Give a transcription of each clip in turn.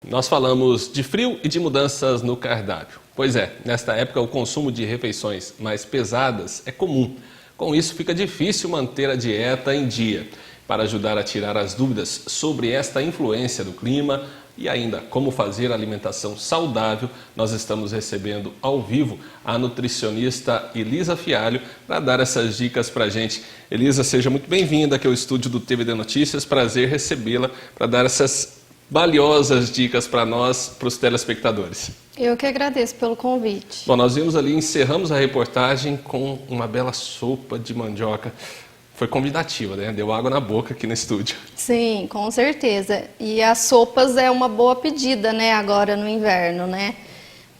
Nós falamos de frio e de mudanças no cardápio. Pois é, nesta época o consumo de refeições mais pesadas é comum. Com isso fica difícil manter a dieta em dia. Para ajudar a tirar as dúvidas sobre esta influência do clima e ainda como fazer alimentação saudável, nós estamos recebendo ao vivo a nutricionista Elisa Fialho para dar essas dicas para a gente. Elisa, seja muito bem-vinda aqui ao estúdio do TVD Notícias, prazer recebê-la para dar essas valiosas dicas para nós, para os telespectadores. Eu que agradeço pelo convite. Bom, nós vimos ali, encerramos a reportagem com uma bela sopa de mandioca. Foi convidativa, né? Deu água na boca aqui no estúdio. Sim, com certeza. E as sopas é uma boa pedida, né? Agora no inverno, né?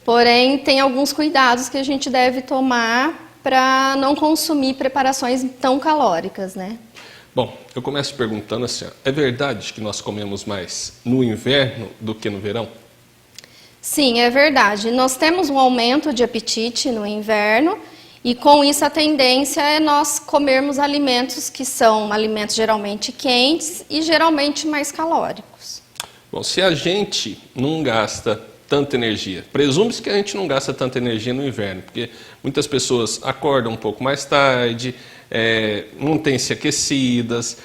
Porém, tem alguns cuidados que a gente deve tomar para não consumir preparações tão calóricas, né? Bom, eu começo perguntando assim, é verdade que nós comemos mais no inverno do que no verão? Sim, é verdade. Nós temos um aumento de apetite no inverno e com isso a tendência é nós comermos alimentos que são alimentos geralmente quentes e geralmente mais calóricos. Bom, se a gente não gasta tanta energia, presume-se que a gente não gasta tanta energia no inverno, porque muitas pessoas acordam um pouco mais tarde, não têm se aquecidas,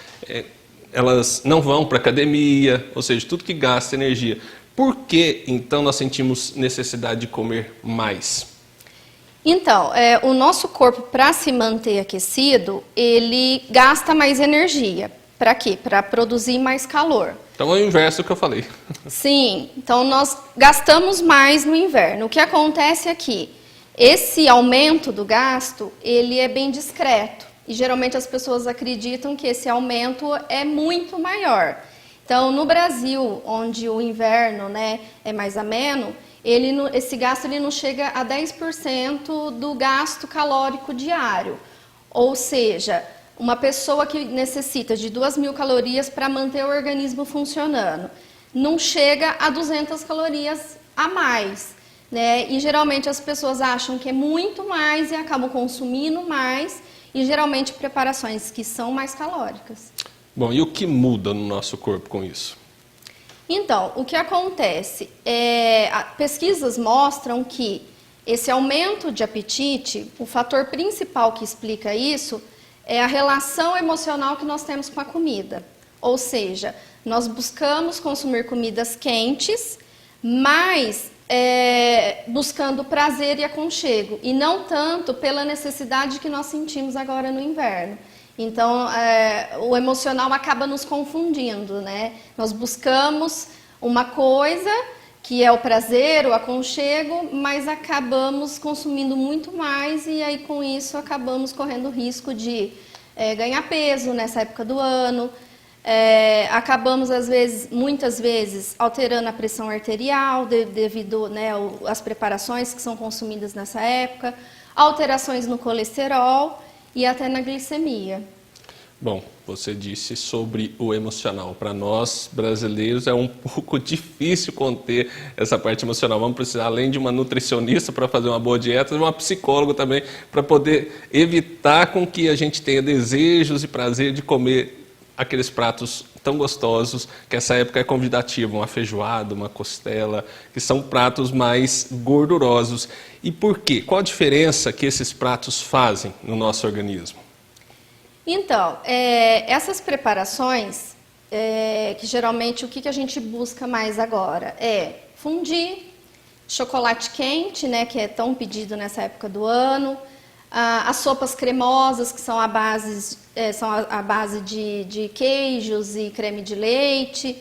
elas não vão para a academia, ou seja, tudo que gasta energia. Por que, então, nós sentimos necessidade de comer mais? Então, o nosso corpo, para se manter aquecido, ele gasta mais energia. Para quê? Para produzir mais calor. Então é o inverso do que eu falei. Sim, então nós gastamos mais no inverno. O que acontece é que esse aumento do gasto, ele é bem discreto. E geralmente as pessoas acreditam que esse aumento é muito maior. Então, no Brasil, onde o inverno, né, é mais ameno, esse gasto ele não chega a 10% do gasto calórico diário. Ou seja, uma pessoa que necessita de 2.000 calorias para manter o organismo funcionando, não chega a 200 calorias a mais, né? E geralmente as pessoas acham que é muito mais e acabam consumindo mais, e geralmente preparações que são mais calóricas. Bom, e o que muda no nosso corpo com isso? Então, o que acontece? Pesquisas mostram que esse aumento de apetite, o fator principal que explica isso, é a relação emocional que nós temos com a comida. Ou seja, nós buscamos consumir comidas quentes, mas buscando prazer e aconchego, e não tanto pela necessidade que nós sentimos agora no inverno. Então, o emocional acaba nos confundindo, né? Nós buscamos uma coisa que é o prazer, o aconchego, mas acabamos consumindo muito mais e aí com isso acabamos correndo o risco de ganhar peso nessa época do ano. Acabamos, muitas vezes, alterando a pressão arterial devido, né, às preparações que são consumidas nessa época, alterações no colesterol e até na glicemia. Bom, você disse sobre o emocional. Para nós, brasileiros, é um pouco difícil conter essa parte emocional. Vamos precisar, além de uma nutricionista para fazer uma boa dieta, de uma psicóloga também, para poder evitar com que a gente tenha desejos e prazer de comer aqueles pratos tão gostosos, que essa época é convidativa, uma feijoada, uma costela, que são pratos mais gordurosos. E por quê? Qual a diferença que esses pratos fazem no nosso organismo? Então, essas preparações, que geralmente o que a gente busca mais agora é fondue, chocolate quente, né, que é tão pedido nessa época do ano, as sopas cremosas, que são a base de queijos e creme de leite,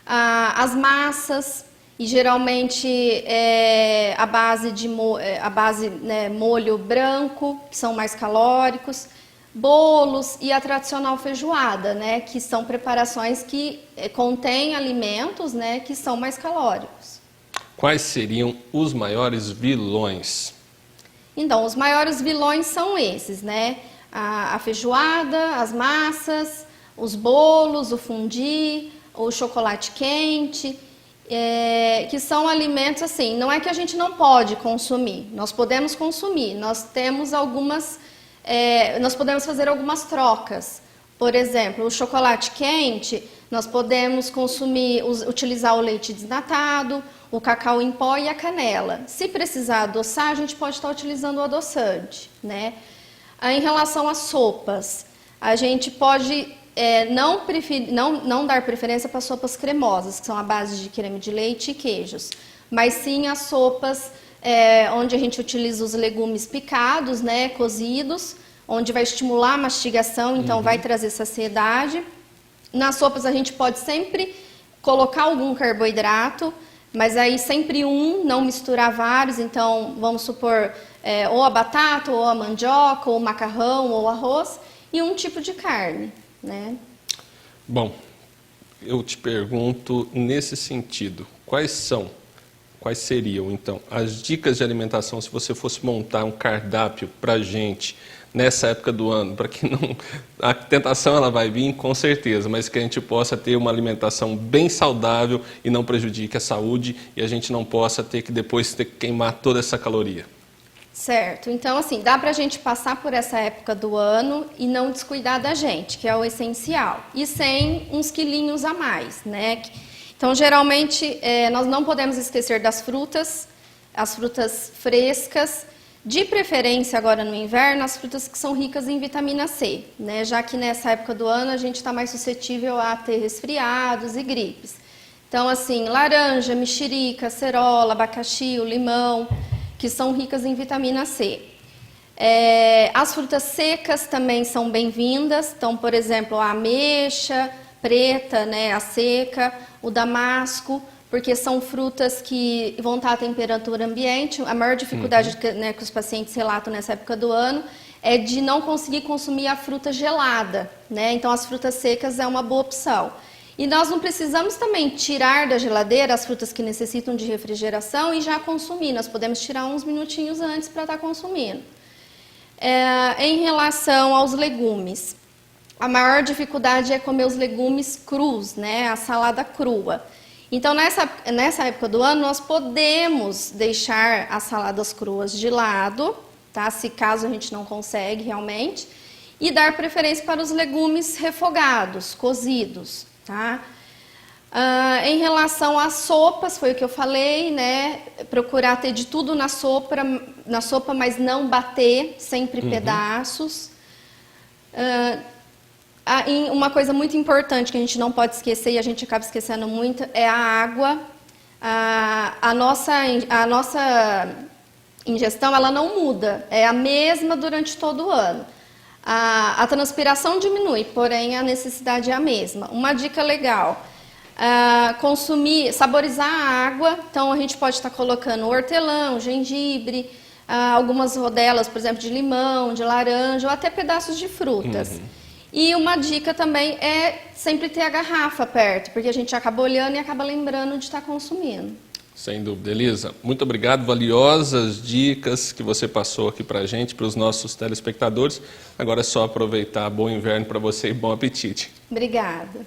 as massas, e geralmente a base né, molho branco, que são mais calóricos, bolos e a tradicional feijoada, né, que são preparações que contêm alimentos, né, que são mais calóricos. Quais seriam os maiores vilões? Então, os maiores vilões são esses, né? A feijoada, as massas, os bolos, o fondue, o chocolate quente, que são alimentos assim, não é que a gente não pode consumir, nós podemos consumir, nós podemos fazer algumas trocas. Por exemplo, o chocolate quente, Nós podemos utilizar o leite desnatado, o cacau em pó e a canela. Se precisar adoçar, a gente pode estar utilizando o adoçante, né? Em relação às sopas, a gente pode não dar preferência para sopas cremosas, que são à base de creme de leite e queijos, mas sim as sopas onde a gente utiliza os legumes picados, né, cozidos, onde vai estimular a mastigação, então vai trazer saciedade. Nas sopas a gente pode sempre colocar algum carboidrato, mas aí sempre não misturar vários, então vamos supor ou a batata, ou a mandioca, ou o macarrão, ou o arroz, e um tipo de carne, né? Bom, eu te pergunto nesse sentido, quais seriam, então, as dicas de alimentação se você fosse montar um cardápio para a gente nessa época do ano, para que não... A tentação ela vai vir, com certeza, mas que a gente possa ter uma alimentação bem saudável e não prejudique a saúde e a gente não possa ter que depois ter que queimar toda essa caloria. Certo, então assim, dá pra gente passar por essa época do ano e não descuidar da gente, que é o essencial, e sem uns quilinhos a mais, né? Então, geralmente, nós não podemos esquecer das frutas, as frutas frescas, de preferência agora no inverno, as frutas que são ricas em vitamina C, né? Já que nessa época do ano a gente está mais suscetível a ter resfriados e gripes. Então, assim, laranja, mexerica, acerola, abacaxi, o limão, que são ricas em vitamina C. As frutas secas também são bem-vindas, então, por exemplo, a ameixa preta, né, a seca, o damasco, porque são frutas que vão estar à temperatura ambiente. A maior dificuldade que os pacientes relatam nessa época do ano é de não conseguir consumir a fruta gelada, né? Então, as frutas secas é uma boa opção. E nós não precisamos também tirar da geladeira as frutas que necessitam de refrigeração e já consumir. Nós podemos tirar uns minutinhos antes para estar consumindo. Em relação aos legumes, a maior dificuldade é comer os legumes crus, né? A salada crua. Então, nessa época do ano, nós podemos deixar as saladas cruas de lado, tá? Se caso a gente não consegue realmente, e dar preferência para os legumes refogados, cozidos, tá? Em relação às sopas, foi o que eu falei, né? Procurar ter de tudo na sopa, mas não bater, sempre pedaços. Uma coisa muito importante que a gente não pode esquecer e a gente acaba esquecendo muito é a água. A nossa ingestão ela não muda, é a mesma durante todo o ano. A transpiração diminui, porém a necessidade é a mesma. Uma dica legal, saborizar a água, então a gente pode estar colocando hortelã, gengibre, algumas rodelas, por exemplo, de limão, de laranja ou até pedaços de frutas. E uma dica também é sempre ter a garrafa perto, porque a gente acaba olhando e acaba lembrando de estar consumindo. Sem dúvida. Elisa, muito obrigado. Valiosas dicas que você passou aqui para a gente, para os nossos telespectadores. Agora é só aproveitar. Bom inverno para você e bom apetite. Obrigada.